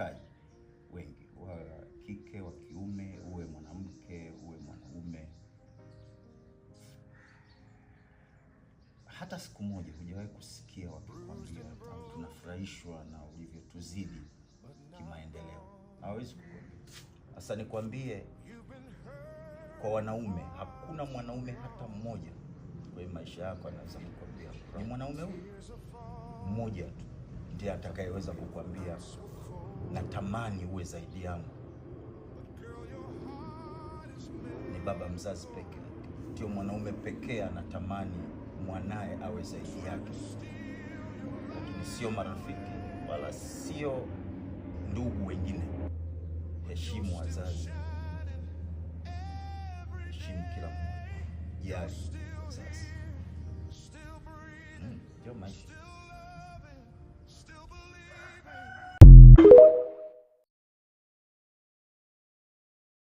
washikaji wengi, wa kike, wa kiume, uwe mwanamke, uwe mwanaume, hata siku moja hujawahi kusikia wakikwambia tunafurahishwa na ulivyotuzidi kimaendeleo? Hawezi kukwambia. Sasa nikwambie, kwa wanaume, hakuna mwanaume hata mmoja kwa maisha yako anaweza kukwambia. Ni mwanaume huyu mmoja tu ndiye atakayeweza kukwambia natamani uwe zaidi yangu. Ni baba mzazi pekee ndio mwanaume pekee anatamani mwanae awe zaidi yake, lakini sio marafiki wala sio ndugu wengine. Heshimu wazazi, heshimu kila mmoja, jali wazazi. Ndio maisha.